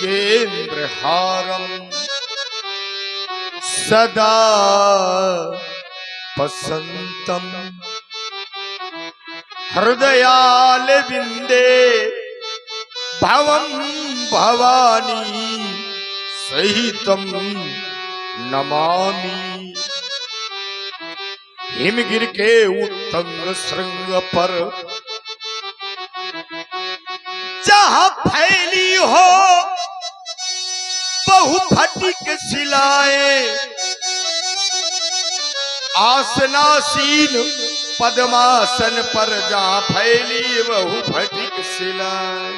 मृगेन्द्रहारं सदा पसंतम हृदयालविन्दे भवं भवानी सहितं नमामि। हिमगिर के उत्तंग श्रृंग पर जहाँ फैली हो बहुफटिक शिलाएं, आसनासीन पद्मासन पर जहाँ फैली बहुफटिक शिलाएं,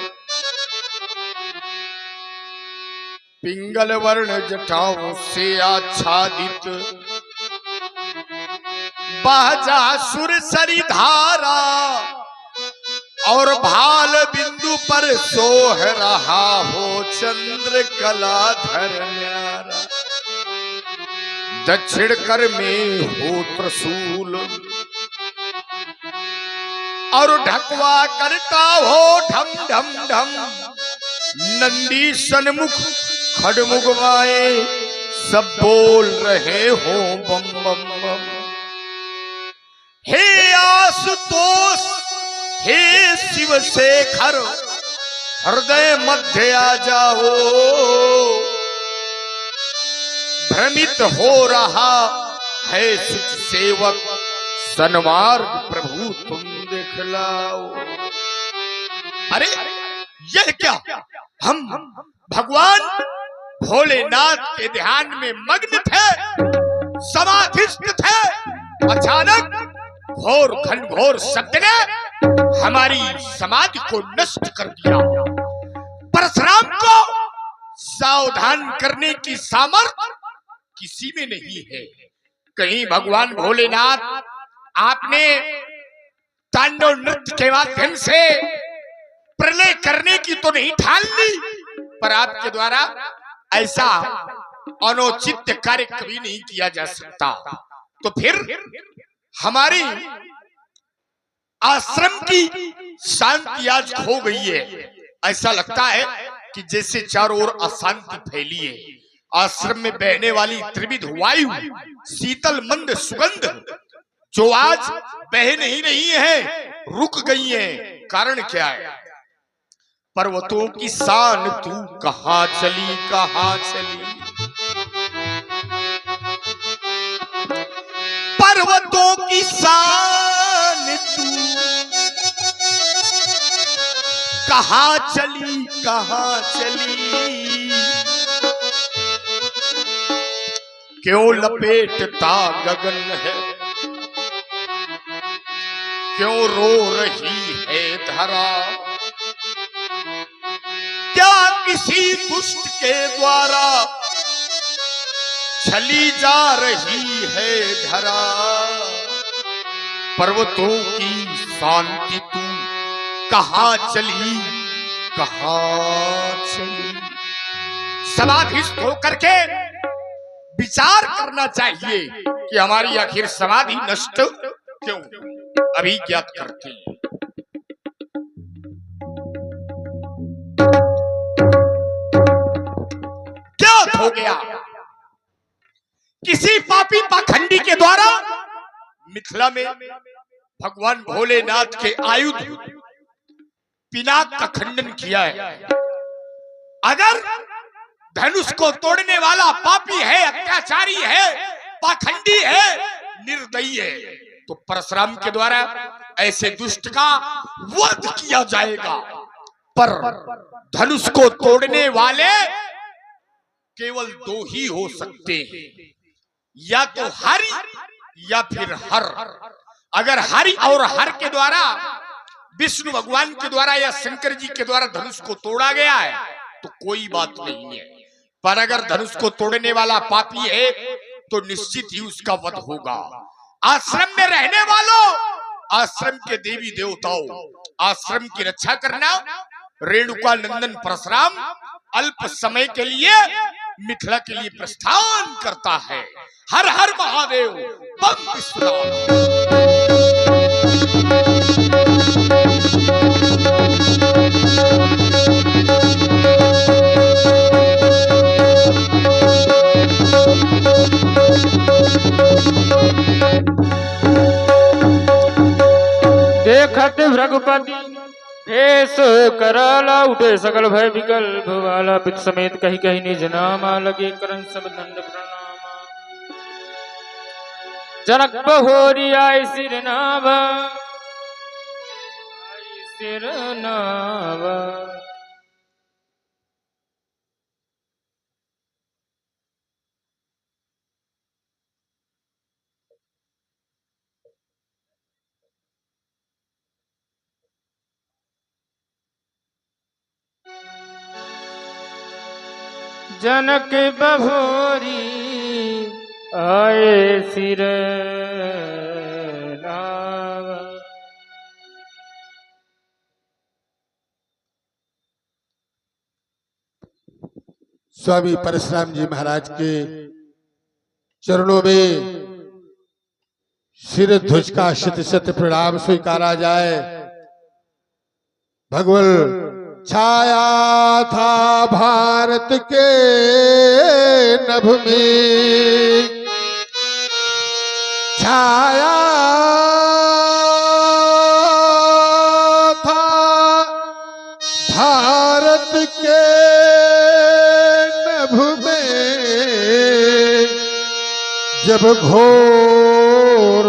पिंगल वर्ण जटाओं से आच्छादित बहजा सुरसरी धारा, और भाल बिंदु पर सोह रहा हो चंद्र कलाधर न्यारा। दक्षिण कर में हो त्रिशूल और ढकवा करता हो ढम ढम ढम, नंदी सन्मुख खड़मुगवाए सब बोल रहे हो बम बम बम। हे आशुतोष हे शिव शेखर हृदय मध्य आ जाओ, भ्रमित हो रहा है सुच सेवक सन्मार्ग प्रभु तुम दिखलाओ। अरे यह क्या, हम भगवान भोलेनाथ के ध्यान में मग्न थे, समाधिस्थ थे, अचानक घोर घनघोर शब्द ने हमारी समाधि को नष्ट कर दिया। परशुराम को सावधान करने की सामर्थ्य किसी में नहीं है। कहीं भगवान भोलेनाथ आपने तांडव नृत्य के माध्यम से प्रलय करने की तो नहीं ठान ली, पर आपके द्वारा ऐसा अनुचित कार्य कभी नहीं किया जा सकता। तो फिर हमारी आश्रम की शांति आज खो गई है। ऐसा लगता है कि जैसे चारों ओर अशांति फैली है। आश्रम में बहने वाली त्रिविध वायु, शीतल मंद सुगंध जो आज बह नहीं रही है, रुक गई है। कारण क्या है? पर्वतों की शान तू कहाँ चली कहाँ चली, पर्वतों की शान तू कहाँ चली कहाँ चली, क्यों लपेटता गगन है, क्यों रो रही है धरा, क्या किसी दुष्ट के द्वारा चली जा रही है धरा। पर्वतों की शांति तू कहाँ चली कहाँ चली। समाधिस्थ होकर के विचार करना चाहिए कि हमारी आखिर समाधि नष्ट क्यों। अभी ज्ञात करते हैं। क्या हो गया? किसी पापी पाखंडी के द्वारा मिथिला में भगवान भोलेनाथ के आयुध पिनाक का खंडन किया है। अगर धनुष को तोड़ने वाला पापी है, अत्याचारी है, पाखंडी है, निर्दयी है, तो परशुराम के द्वारा ऐसे दुष्ट का वध किया जाएगा। पर धनुष को तोड़ने वाले केवल दो ही हो सकते हैं, या तो हरि या फिर हर। अगर हरि और हर के द्वारा, विष्णु भगवान के द्वारा या शंकर जी के द्वारा धनुष को तोड़ा गया है तो कोई बात नहीं है। पर अगर धनुष को तोड़ने वाला पापी है तो निश्चित ही उसका वध होगा। आश्रम में रहने वालों, आश्रम के देवी देवताओं, आश्रम की रक्षा करना। रेणुका नंदन परशुराम अल्प समय के लिए मिथिला के लिए प्रस्थान करता है। हर हर महादेव, बम विश्वनाथ। देखत भृगुपति भेष कराला, उठे सकल भय विकल भवाला। पित समेत कही कही निज नामा, लगे करन सब दंड प्रणामा। जनक बहोरी आय सिर नावा, आय सिर नावा। जनक बहोरी आए सिर नावा। स्वामी परशुराम जी महाराज के चरणों में सिर ध्वज का शत शत प्रणाम स्वीकारा जाए। भगवान छाया था भारत के नभ में, छाया था भारत के नभ में, जब घोर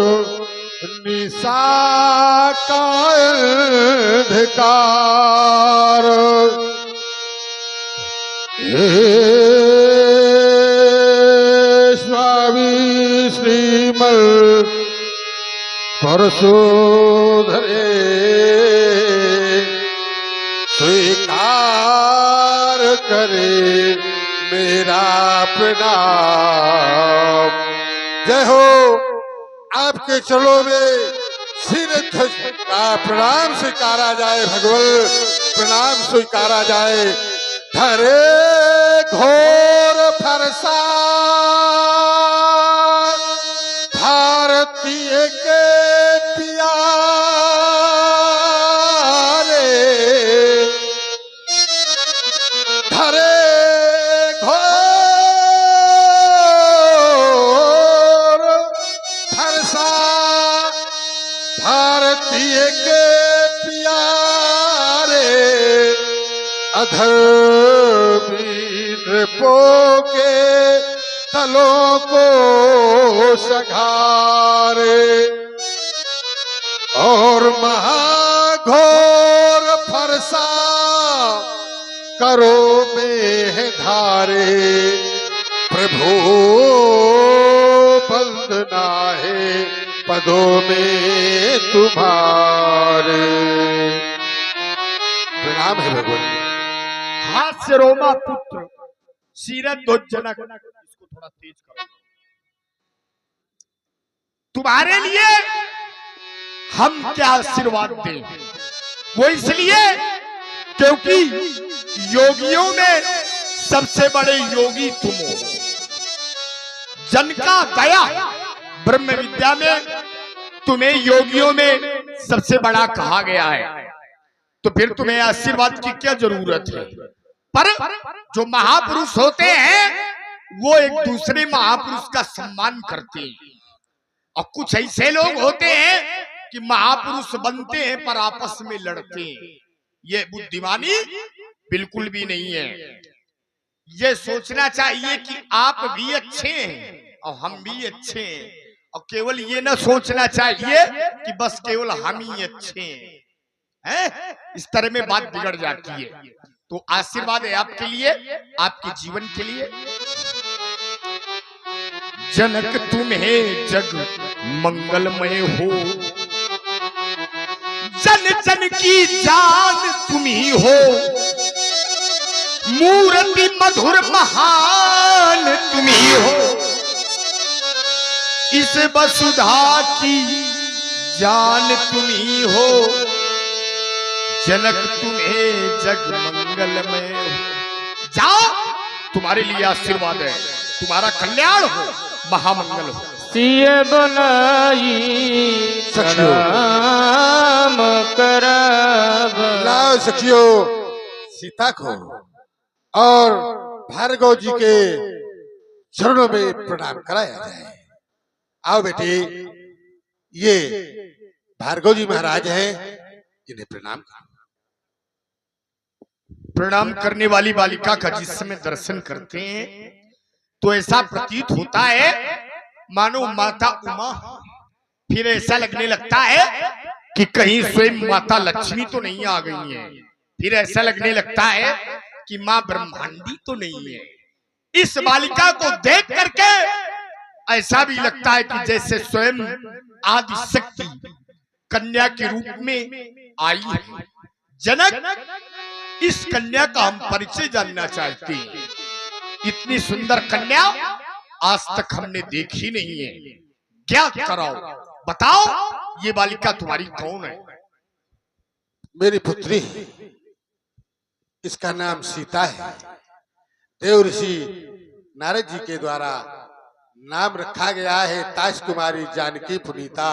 निशा का अंधकार, स्वामी श्रीमल परशुधरे स्वीकार करे मेरा प्रणाम। जय हो। आपके चरणों में सिर ध्वज का प्रणाम स्वीकारा जाए। भगवान प्रणाम स्वीकारा जाए। धरे घोर फरसा भारतीय के प्यारे, धरे घोर फरसा भारतीय के प्यारे, अधर्मी नृपों के तलों को सघारे, और महाघोर फरसा करो में है धारे। प्रभु बंदना है पदों में तुम्हारे। प्रणाम है भगवान। हाथ से रोमा पुत्र सीरत ध्वज जनक। इसको थोड़ा तेज करो। तुम्हारे लिए हम क्या आशीर्वाद दें? वो इसलिए क्योंकि योगियों में सबसे बड़े योगी तुम हो। जन का दया ब्रह्म विद्या में तुम्हें योगियों में सबसे बड़ा कहा गया है, तो फिर तुम्हें आशीर्वाद की क्या जरूरत है? पर जो महापुरुष होते हैं वो एक दूसरे महापुरुष का सम्मान करते हैं, और कुछ ऐसे लोग होते हैं कि महापुरुष बनते हैं पर आपस में लड़ते हैं। ये बुद्धिमानी बिल्कुल भी नहीं है। ये सोचना चाहिए कि आप भी अच्छे हैं और हम भी अच्छे हैं, और केवल ये ना सोचना चाहिए कि बस केवल हम ही अच्छे हैं। इस तरह में बात बिगड़ जाती है। तो आशीर्वाद है आपके लिए, आपके जीवन के लिए। जनक तुम्हें जग मंगलमय हो, जन जन की जान तुम ही हो, मूर्ति मधुर महान तुम ही हो, इस वसुधा की जान तुम ही हो, जनक तुम्हें जग मंगलमय हो। जाओ, तुम्हारे लिए आशीर्वाद है, तुम्हारा कल्याण हो, महामंगल हो। सिय बनाई प्रणाम करब। लाओ सखियों सीता को और भार्गव जी के चरणों में प्रणाम कराया जाए। आओ बेटी, ये भार्गव जी महाराज हैं, इन्हें प्रणाम करो। प्रणाम करने वाली बालिका का जिस समय दर्शन करते हैं तो ऐसा प्रतीत होता है मानो माता उमा, फिर ऐसा लगने लगता है कि कहीं स्वयं माता लक्ष्मी तो नहीं आ गई है, फिर ऐसा लगने लगता है कि मां ब्रह्मांडी तो नहीं है। इस बालिका को देख करके ऐसा भी लगता है कि जैसे स्वयं आदि शक्ति कन्या के रूप में आई है। जनक, इस कन्या का हम परिचय जानना चाहते हैं। इतनी सुंदर कन्या आज तक हमने देखी नहीं है, ज्ञात कराओ, बताओ ये बालिका तुम्हारी कौन है? मेरी पुत्री, इसका नाम सीता है। देव ऋषि नारद जी के द्वारा नाम रखा गया है ताश कुमारी जानकी पुनीता।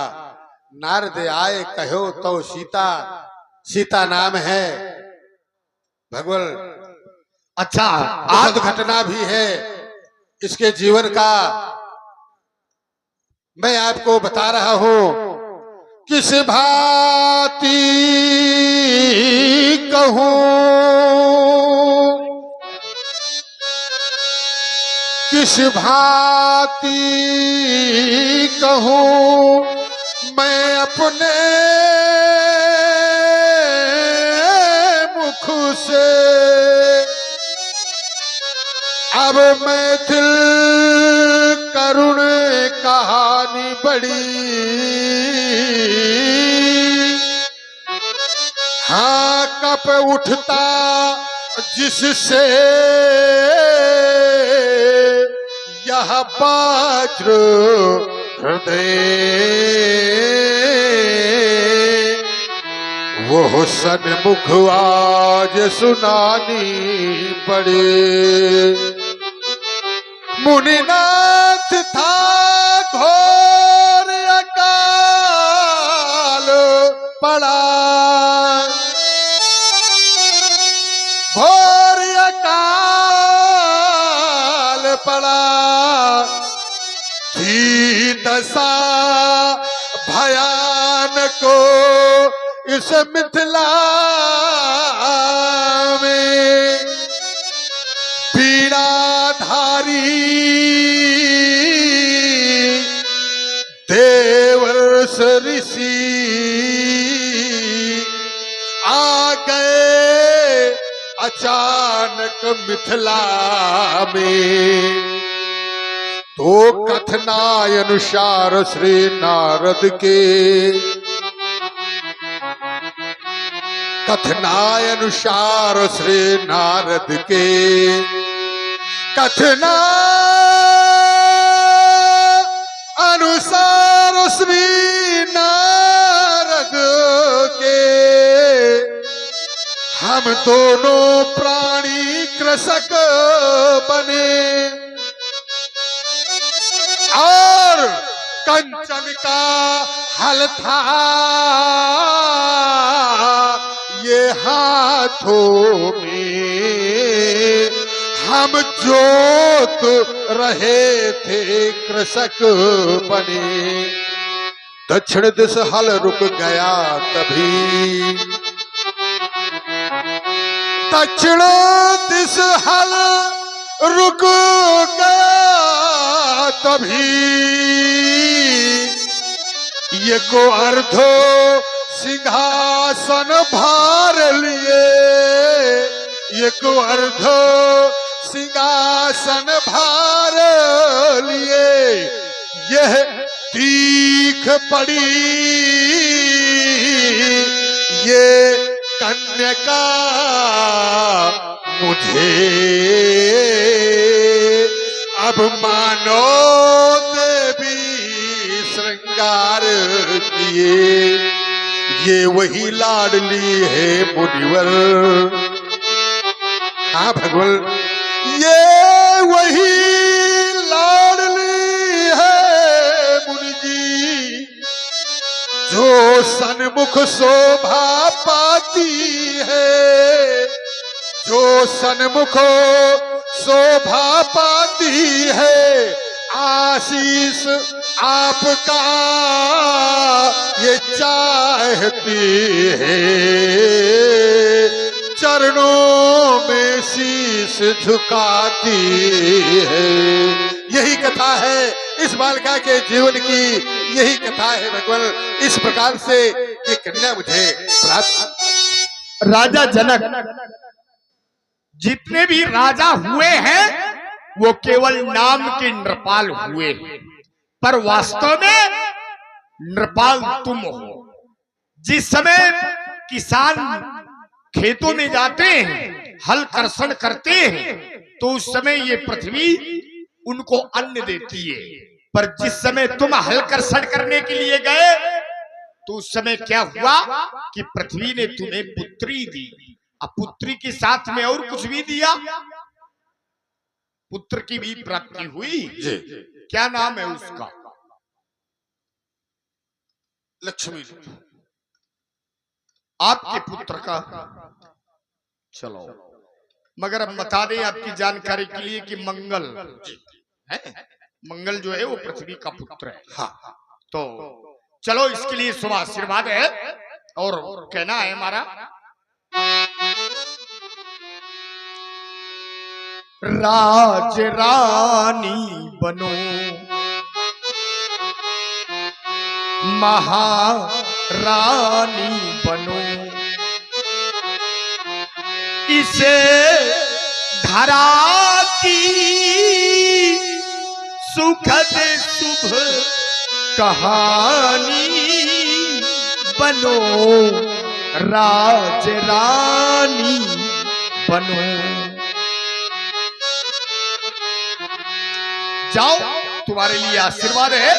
नारद आए कहो तो सीता, सीता नाम है। भगवान अच्छा, आज घटना भी है इसके जीवन का, मैं आपको बता रहा हूं। किस भांति कहूं, किस भांति कहूं मैं अपने मुख से, अब मैथिल करुण कहानी बड़ी, हाँ कप उठता जिससे यह वज्र हृदय, वो सन्मुख आज सुनानी पड़े। मुनिनाथ था घोर अकाल पड़ा, घोर अकाल पड़ा, थी दशा भयानक इस मिथिला में। पीड़ाधारी देवर्ष ऋषि आ गए अचानक मिथिला में। तो कथनाय अनुसार श्री नारद के, कथनाय अनुसार श्री नारद के, कथना अनुसार श्री नारद के, हम दोनों प्राणी कृषक बने और कंचन का हल था ये हाथों में, हम जोत रहे थे कृषक बने। दक्षिण दिश हल रुक गया तभी, दक्षिण दिश हल रुक गया तभी, ये को अर्धो सिंहासन भार लिए, ये को अर्धो सिंहासन भार लिए। यह तीख पड़ी ये कन्या मुझे, अब मानो देवी श्रृंगार किए। ये वही लाडली है मुनिवर, हाँ भगवान ये वही लाडली है मुनि जी, जो सन्मुख शोभा पाती है, जो सन्मुख शोभा पाती है। आशीष आपका ये चाहती है, चरणों में शीश झुकाती है। यही कथा है इस बालिका के जीवन की, यही कथा है भगवान। इस प्रकार से ये कन्या मुझे प्राप्त। राजा जनक जितने भी राजा हुए हैं वो केवल नाम के नृपाल हुए हैं, पर वास्तव में नृपाल तुम हो। जिस समय किसान खेतों में जाते हैं, हल कर्षण करते हैं, तो उस समय ये पृथ्वी उनको अन्न देती है। पर जिस समय तुम हल कर्षण करने के लिए गए तो उस समय क्या हुआ कि पृथ्वी ने तुम्हें पुत्री दी। अब पुत्री के साथ में और कुछ भी दिया, पुत्र की भी प्राप्ति हुई। क्या नाम है उसका? लक्ष्मी। आपके पुत्र का। चलो, मगर अब बता दें आपकी जानकारी के लिए कि मंगल है, मंगल जो है वो पृथ्वी का पुत्र है। हाँ। तो चलो, इसके लिए शुभ आशीर्वाद है और कहना है हमारा, राज रानी बनो, महारानी बनो, इसे धरा की सुखद शुभ कहानी बनो, राज रानी बनो। जाओ, तुम्हारे लिए आशीर्वाद है,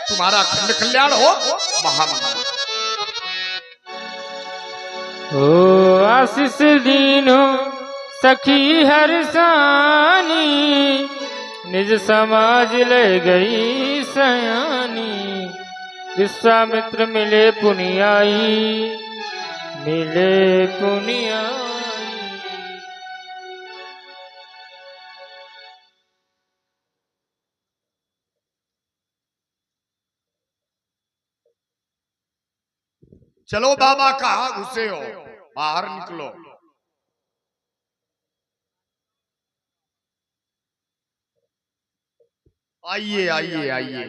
तुम्हारा खंड कल्याण हो, महामंगल। ओ आशीष दीनो सखी हरसानी, निज समाज ले गई सयानी। विश्वामित्र मिले पुनियाई, मिले पुनियाई। चलो बाबा, कहाँ घुसे हो? बाहर निकलो। आइए आइए आइए,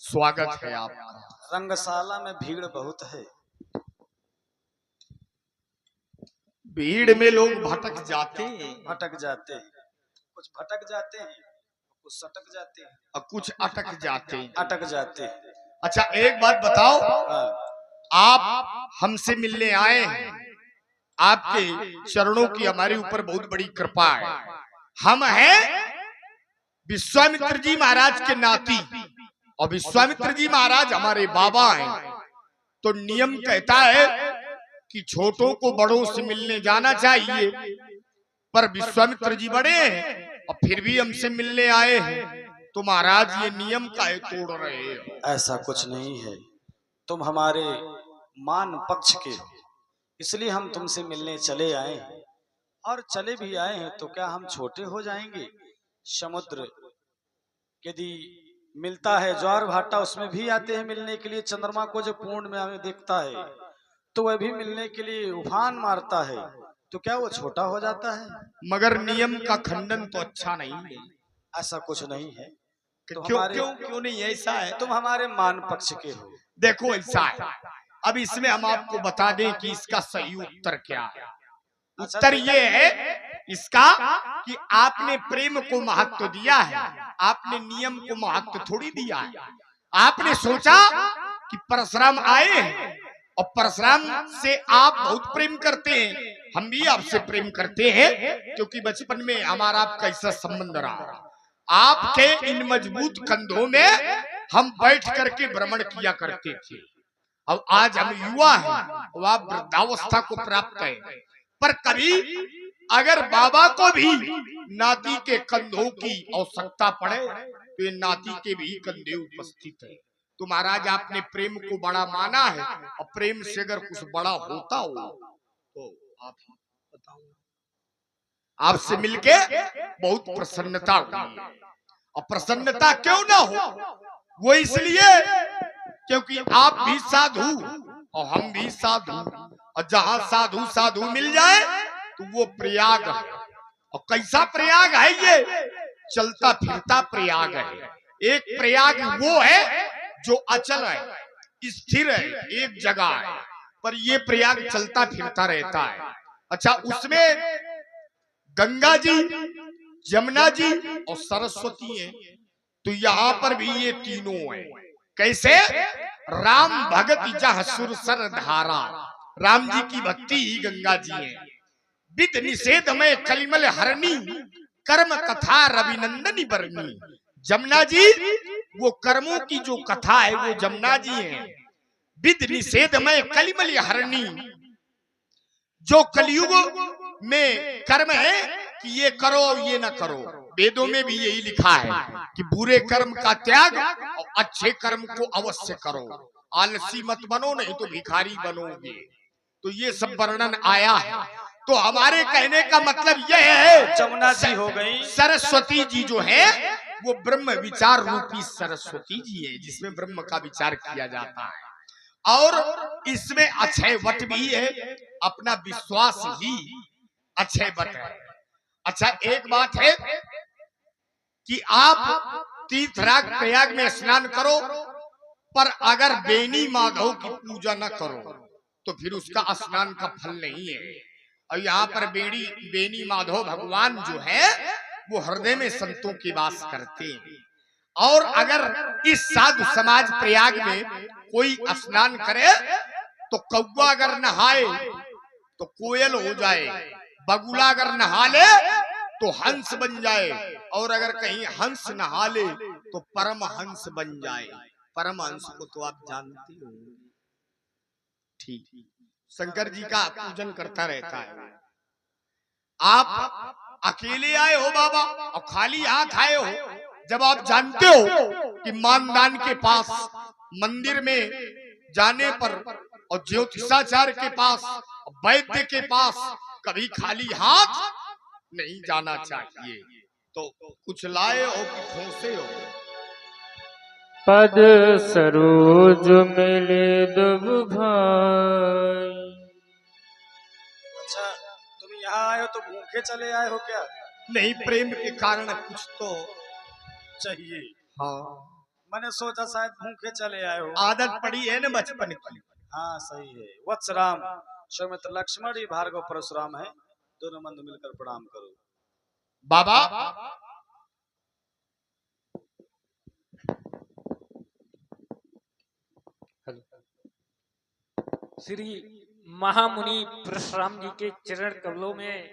स्वागत है आपका। रंगशाला में भीड़ बहुत है। भीड़ में लोग भटक जाते हैं, भटक जाते हैं, कुछ भटक जाते हैं, कुछ सटक जाते हैं, और कुछ अटक जाते हैं। अटक जाते हैं। अच्छा, एक बात बताओ, हाँ, आप हमसे मिलने आए हैं, आपके चरणों की हमारे ऊपर बहुत बड़ी कृपा है। हम हैं विश्वामित्र जी महाराज के नाती, और विश्वामित्र जी महाराज हमारे बाबा हैं। तो नियम कहता है कि छोटों को बड़ों से मिलने जाना चाहिए, पर विश्वामित्र जी बड़े हैं और फिर भी हमसे मिलने आए हैं, तो महाराज ये नियम काहे तोड़ रहे हो? ऐसा कुछ नहीं है, तुम हमारे मान पक्ष के हो, इसलिए हम तुमसे मिलने चले आए हैं। और चले भी आए हैं तो क्या हम छोटे हो जाएंगे? समुद्र यदि मिलता है ज्वार भाटा, उसमें भी आते हैं मिलने के लिए। चंद्रमा को जो पूर्ण में हमें देखता है तो वह भी मिलने के लिए उफान मारता है, तो क्या वो छोटा हो जाता है? मगर नियम का खंडन तो अच्छा नहीं है। ऐसा कुछ नहीं है। तो क्यों हमारे क्यों क्यों नहीं ऐसा है? तुम हमारे मान पक्ष के हो। देखो ऐसा है, अब इसमें हम आपको बता दें कि इसका सही उत्तर क्या है। उत्तर ये है इसका कि आपने प्रेम को महत्व दिया है, आपने नियम को महत्व थोड़ी दिया है। आपने सोचा कि परशुराम आए हैं और परशुराम से आप बहुत प्रेम करते हैं, हम भी आपसे प्रेम करते हैं, क्योंकि बचपन में हमारा आपका ऐसा संबंध रहा। आपके इन मजबूत कंधों में हम बैठ करके भ्रमण किया करते थे। अब आज हम युवा हैं और आप वृद्धावस्था को प्राप्त हैं, पर कभी अगर बाबा को भी नाती के कंधों की आवश्यकता पड़े तो ये नाती के भी कंधे उपस्थित है। तो महाराज आपने प्रेम को बड़ा माना है, और प्रेम से अगर कुछ बड़ा होता हो तो आप बताओ। आपसे मिलके बहुत प्रसन्नता हुई है, और प्रसन्नता क्यों ना हो, वो इसलिए क्योंकि आप भी साधु और हम भी साधु, और जहां साधु साधु मिल जाए तो वो प्रयाग है। और कैसा प्रयाग है ये? चलता फिरता प्रयाग है। एक प्रयाग वो है जो अचल है, स्थिर है, एक जगह है, पर ये प्रयाग चलता फिरता रहता है। अच्छा, उसमें गंगा जी, यमुना जी और सरस्वती है। तो यहाँ पर भी ये तीनों है। कैसे? राम भगत जह सुरसर धारा, राम जी की भक्ति ही गंगा जी है। विद निषेध में कलिमल हरणी, कर्म कथा रविनंदनी बरनी। जमुना जी वो कर्मों की जो कथा है वो जमुना जी है। विद निषेध में कलिमल हरणी, जो कलयुग में कर्म है कि ये करो ये ना करो। वेदों में भी यही लिखा है कि बुरे कर्म का त्याग और अच्छे कर्म को अवश्य करो। आलसी मत बनो, नहीं तो भिखारी बनोगे। तो ये सब वर्णन आया है। तो हमारे कहने का मतलब यह है, जमुना जी हो गई, सरस्वती जी जो है वो ब्रह्म विचार रूपी सरस्वती जी है, जिसमें ब्रह्म का विचार किया जाता है। और इसमें अक्षय वट भी है, अपना विश्वास ही अक्षय वट है। अच्छा, एक बात है कि आप तीर्थराज प्रयाग में स्नान करो, पर अगर बेनी माधव की पूजा न करो तो फिर उसका स्नान का फल नहीं है। और यहाँ पर बेनी माधव भगवान जो है वो हृदय में संतों की वास करते हैं। और अगर इस साधु समाज प्रयाग में कोई स्नान करे तो कौवा अगर नहाए तो कोयल हो जाए, बगुला अगर नहा ले तो हंस बन जाए, और अगर कहीं हंस नहा ले तो परम हंस बन जाए। परम हंस को तो आप जानते हो, ठीक? शंकर जी का पूजन करता रहता है। आप अकेले आए हो बाबा और खाली हाथ आए हो, जब आप जानते हो कि मानदान के पास, मंदिर में जाने पर और ज्योतिषाचार्य के पास, वैद्य के पास कभी खाली हाथ नहीं जाना चाहिए। तो कुछ लाए हो कि ठोसे हो? पद सरोज मिले दुब भाई। अच्छा, तुम यहाँ आए हो तो भूखे चले आए हो क्या? नहीं, प्रेम के कारण कुछ तो चाहिए। हाँ, मैंने सोचा शायद भूखे चले आए हो। आदत पड़ी है ना बचपन की। हाँ सही है। वत्स राम, सौमित्र लक्ष्मण, ये भार्गव परशुराम है, दोनों बंधु मिलकर प्रणाम करो। बाबा श्री महामुनि परशुराम जी के चरण कमलों में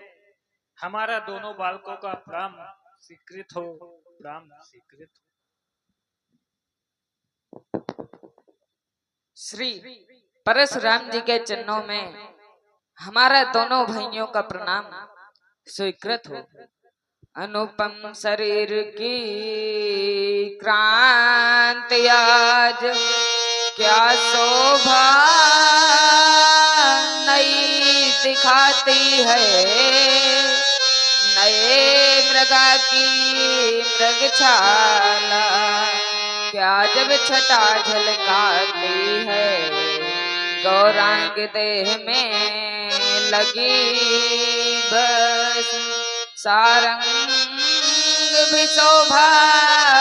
हमारा दोनों बालकों का प्रणाम स्वीकृत हो, प्रणाम स्वीकृत हो। श्री परशुराम जी के चरणों में हमारा दोनों भाइयों का प्रणाम स्वीकृत हो। अनुपम शरीर की क्रांति आज क्या शोभा नई दिखाती है, नए मृगा की मृगछाला क्या जब छटा झलकाती है, गौरांग देह में लगी बस सारंग भी शोभा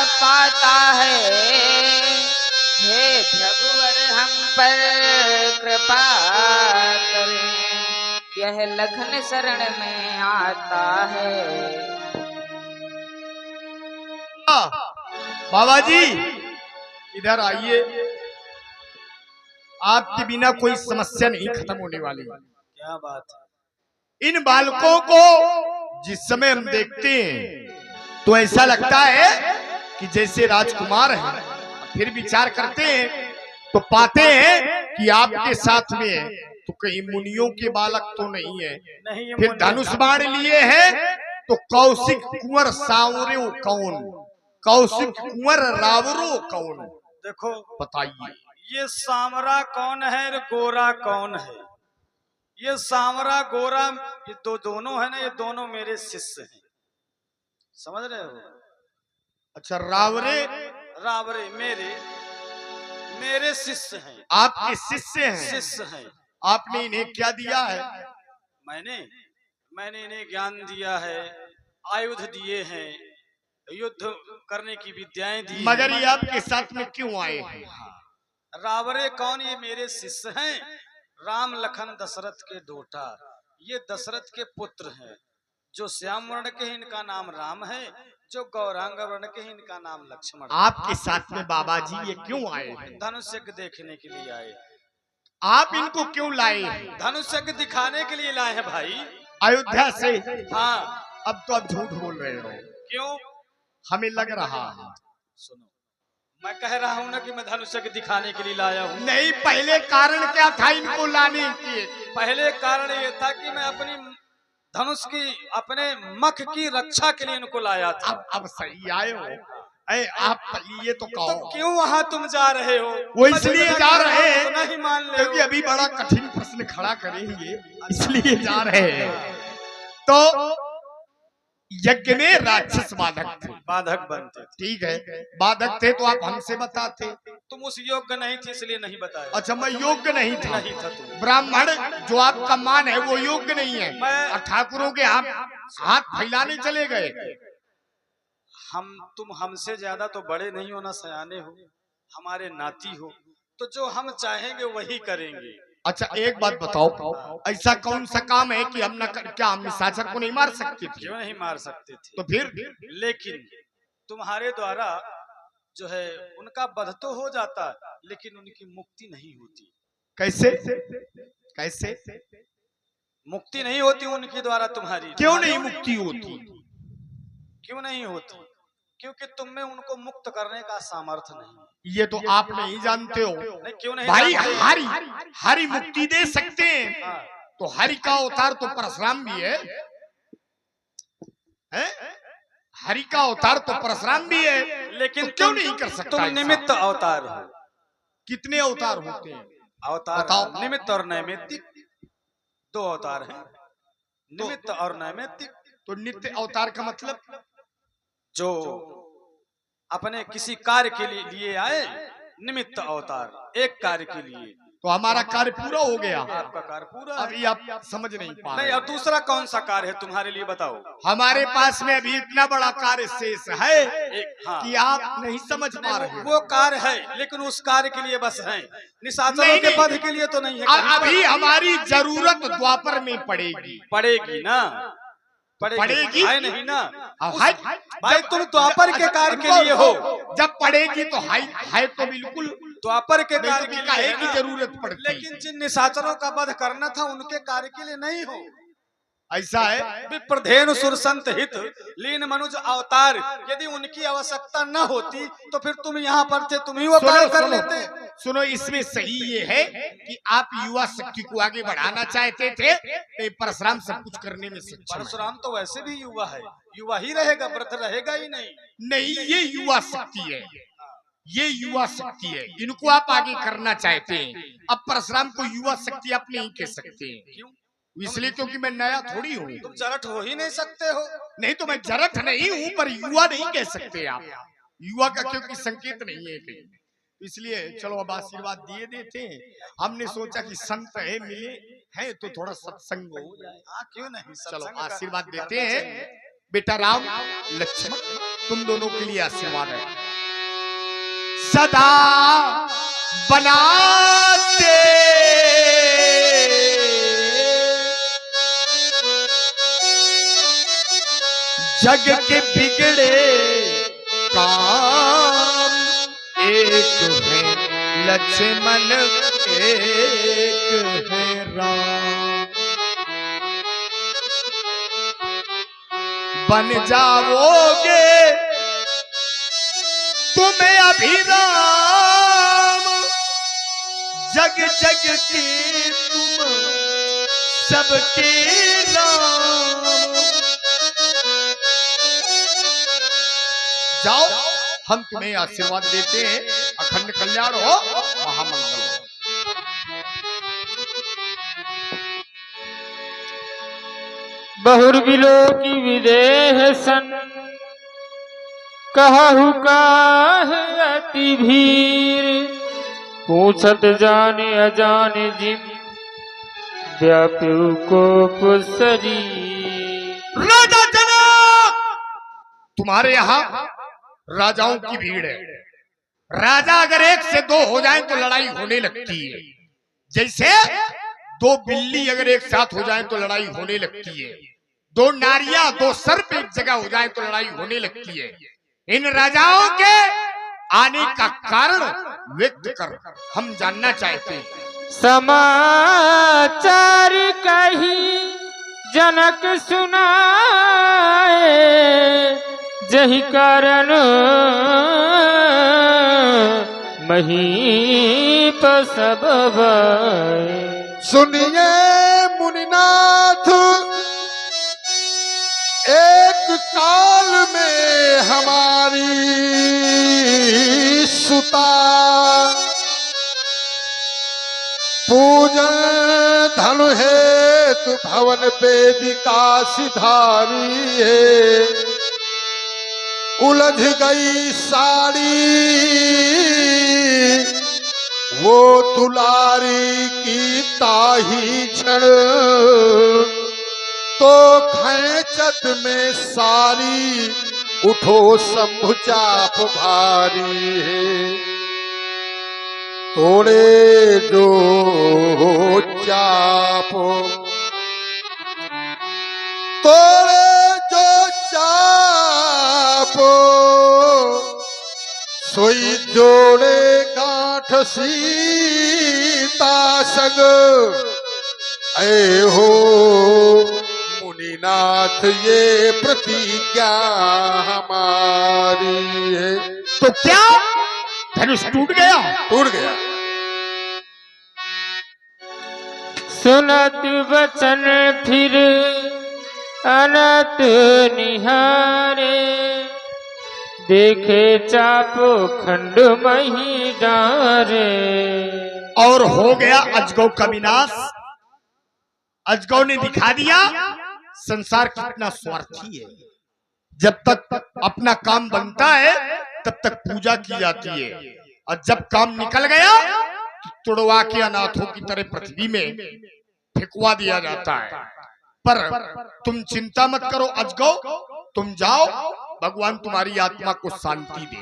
पाता है। हे प्रभुवर हम पर कृपा करें, यह लखन शरण में आता है। बाबा जी इधर आइए, आपके बिना कोई समस्या नहीं खत्म होने वाली। क्या बात है। इन बालकों को जिस समय हम देखते हैं तो ऐसा लगता है कि जैसे राजकुमार हैं। फिर विचार करते हैं तो पाते हैं कि आपके साथ में है, तो कहीं मुनियों के बालक तो नहीं है। नहीं, फिर धनुष बाण लिए हैं तो कौशिक कुंवर सावरो कौन, कौशिक कुंवर रावरो कौन? देखो बताइए, ये सांवरा कौन है और गोरा कौन है? ये सांवरा गोरा ये दोनों है ना, ये दोनों मेरे शिष्य हैं, समझ रहे हो? अच्छा, रावरे रावरे मेरे शिष्य हैं। आपके शिष्य हैं? शिष्य हैं। आपने इन्हें क्या दिया है? मैंने इन्हें ज्ञान दिया है, आयुध दिए हैं, युद्ध करने की विद्याएं दी हैं। मगर ये आपके साथ में क्यों आए हैं? रावरे कौन? ये मेरे शिष्य हैं, राम लखन दशरथ के डोटा। ये दशरथ के पुत्र हैं। जो श्याम वर्ण के हैं इनका नाम राम है, जो गौरांग वर्ण के हैं इनका नाम लक्ष्मण। आपके साथ में बाबा जी ये क्यों आए हैं? धनुष यज्ञ देखने के लिए आए। आप इनको क्यों लाए? धनुष यज्ञ दिखाने के लिए लाए हैं भाई, अयोध्या से। हाँ। अब तो आप झूठ बोल रहे हो। क्यों? हमें लग रहा है। सुनो, मैं कह रहा हूँ ना कि मैं धनुष यज्ञ दिखाने के लिए लाया हूँ। नहीं, पहले कारण क्या था इनको लाने के? पहले कारण ये था कि मैं अपनी धनुष की, अपने मख की रक्षा के लिए इनको लाया था। अब सही आए हो। आप ये तो कहो तो क्यों वहाँ तुम जा रहे हो? वो इसलिए जा रहे हैं नहीं मान ले, क्योंकि अभी बड़ा कठिन प्रश्न खड़ा करेंगे, इसलिए जा रहे हैं। तो यज्ञ में राक्षस बाधक थे, बाधक बनते। ठीक है, बाधक थे तो आप हमसे बताते। तुम उस योग्य नहीं थे इसलिए नहीं बताया। अच्छा, मैं योग्य नहीं था? नहीं था तुम। ब्राह्मण जो आपका मान है वो योग्य नहीं है। मैं ठाकुरों के हाथ फैलाने चले गए। तुम हमसे ज्यादा तो बड़े नहीं हो, ना सयाने हो, हमारे नाती हो, तो जो हम चाहेंगे वही करेंगे। अच्छा, एक बात बताओ, ऐसा कौन सा काम है कि हम क्या हम निशाचर को नहीं मार सकते थे? क्यों नहीं मार सकते थे? तो फिर? लेकिन तुम्हारे द्वारा जो है उनका वध तो हो जाता, लेकिन उनकी मुक्ति नहीं होती। कैसे? कैसे मुक्ति नहीं होती उनके द्वारा? तुम्हारी क्यों नहीं मुक्ति होती? क्यों नहीं होती? क्योंकि तुम में उनको मुक्त करने का सामर्थ्य नहीं। ये तो आप नहीं जानते हो। नहीं, क्यों नहीं भाई? जानते? हरि मुक्ति दे सकते हैं। हाँ। तो हरि का अवतार तो परशुराम भी है? हरि का अवतार तो परशुराम भी है, लेकिन तो क्यों नहीं कर सकता? तुम निमित्त अवतार हो। कितने अवतार होते हैं? अवतार बताओ। निमित्त और नैमित्तिक, दो अवतार हैं, निमित्त और नैमित्तिक। तो नित्य अवतार का मतलब? जो अपने किसी कार्य के लिए आए, निमित्त अवतार एक कार्य के लिए। तो हमारा कार्य पूरा हो गया। आपका कार्य पूरा है। अभी आप समझ नहीं पा रहे। नहीं, और दूसरा कौन सा कार्य है तुम्हारे लिए? बताओ। हमारे पास में अभी इतना बड़ा कार्य शेष है हाँ। कि आप नहीं समझ पा रहे। वो कार्य है, लेकिन उस कार्य के लिए बस है, निशाचरों के वध के लिए तो नहीं है। अभी हमारी जरूरत द्वापर में पड़ेगी ना, पड़ेगी है नहीं ना? भाई तुम द्वापर के कार्य के लिए हो। जब पड़ेगी तो है तो बिल्कुल द्वापर के कार्य के लिए की जरूरत पड़ती। लेकिन जिन निशाचरों का वध करना था उनके कार्य के लिए नहीं हो। ऐसा है। विप्रधेनु सुरसंत हित लीन मनुज अवतार, यदि उनकी आवश्यकता न होती तो फिर तुम यहाँ पर थे, तुम ही वो कार्य कर लेते। सुनो, इसमें सही ये है कि आप युवा शक्ति को आगे बढ़ाना चाहते थे, परशुराम सब कुछ करने में सक्षम। परशुराम तो वैसे भी युवा है, युवा ही रहेगा, वृद्ध रहेगा ही नहीं। नहीं, ये युवा शक्ति है, ये युवा शक्ति है, इनको आप आगे करना चाहते हैं। अब परशुराम को युवा शक्ति आप नहीं कह सकते। क्यों? इसलिए क्योंकि मैं नया थोड़ी हूँ। तुम जरठ हो ही नहीं सकते हो। नहीं तो मैं जरठ नहीं हूँ, पर युवा नहीं कह सकते आप। युवा का क्योंकि संकेत नहीं है कहीं, इसलिए चलो अब आशीर्वाद दिए देते हैं। हमने सोचा कि संत है मिले हैं तो थोड़ा सत्संग हो जाए। क्यों नहीं? चलो आशीर्वाद देते हैं। बेटा राम लक्ष्मण, तुम दोनों के लिए आशीर्वाद है। सदा बनाते जग के बिगड़े काम, एक है लक्ष्मण एक है राम। बन जाओगे तुम्हें अभिराम, जग जग के तुम सबके राम। जाओ, हम तुम्हें आशीर्वाद देते हैं। अखंड कल्याण हो, महामंगल हो। बहुर बिलो की विदेह सन, कहु काहे अति भीर, पूछत जाने अजाने जिम, व्याप्यु कोप शरीर। राजा जनक, तुम्हारे यहाँ राजाओं की भीड़ है। राजा अगर एक से दो हो जाए तो लड़ाई होने लगती है। जैसे दो बिल्ली अगर एक साथ हो जाए तो लड़ाई होने लगती है। दो नारियां दो सर्प एक जगह हो जाए तो लड़ाई होने लगती है। इन राजाओं के आने का कारण व्यक्त कर हम जानना चाहते हैं। समाचार कही जनक सुनाए, जही कारण महीप सब बाए। सुनिए मुनिनाथ, एक काल में हमारी सुता, पूजन धनु हेतु भवन वेदिका सिधारी है। उलझ गई साड़ी वो दुलारी की ताही क्षण, तो खेचत में सारी उठो शंभु चाप भारी है। तोड़े जो चाप, तोड़े जो चाप, सोई जोड़े गांठ सीता सग। ऐ हो मुनिनाथ ये प्रतिज्ञा हमारी है। तो क्या धनुष टूट गया? टूट गया। सुनत वचन फिर अनत निहारे, देखे चापो खंड मही डारे। और हो गया अजगौ का विनाश। अजगौ ने दिखा दिया संसार कितना स्वार्थी है। जब तक अपना काम बनता है तब तक पूजा की जाती है, और जब काम निकल गया तो तुड़वा के अनाथों की तरह पृथ्वी में फेंकवा दिया जाता है। पर तुम चिंता मत करो अजगौ, तुम जाओ, भगवान तुम्हारी आत्मा को शांति दे।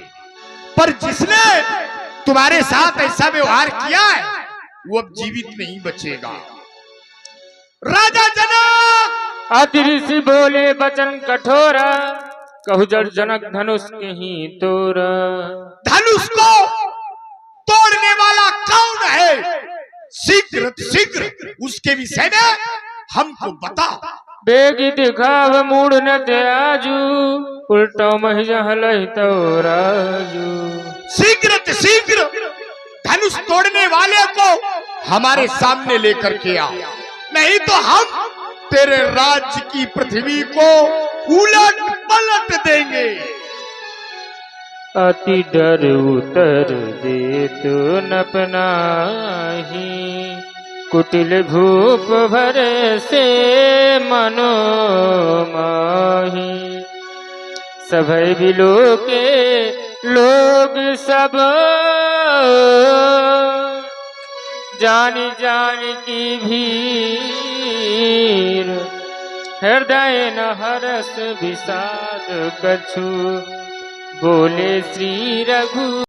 पर जिसने तुम्हारे साथ ऐसा व्यवहार किया है वो अब जीवित नहीं बचेगा। राजा जनक अतिऋषि बोले वचन कठोरा, कहु जड़ जनक धनुष के ही तोरा। धनुष को तोड़ने वाला कौन है? शीघ्र शीघ्र उसके विषय में हमको बता। बेगी दिखाव मूड न त्याजू, उल्टो मही जहलहि तो राजू। शीघ्र शीघ्र धनुष तोड़ने वाले को हमारे सामने लेकर के आ, नहीं तो हम तेरे राज्य की पृथ्वी को उलट पलट देंगे। अति डर उतर दे तो नपनाही, कुटिल भूप भरे से मनो माही। सभय बिलो के लोग सब जानी जानी की भीर, हृदय न हरस विषाद कछु, बोले श्री रघु।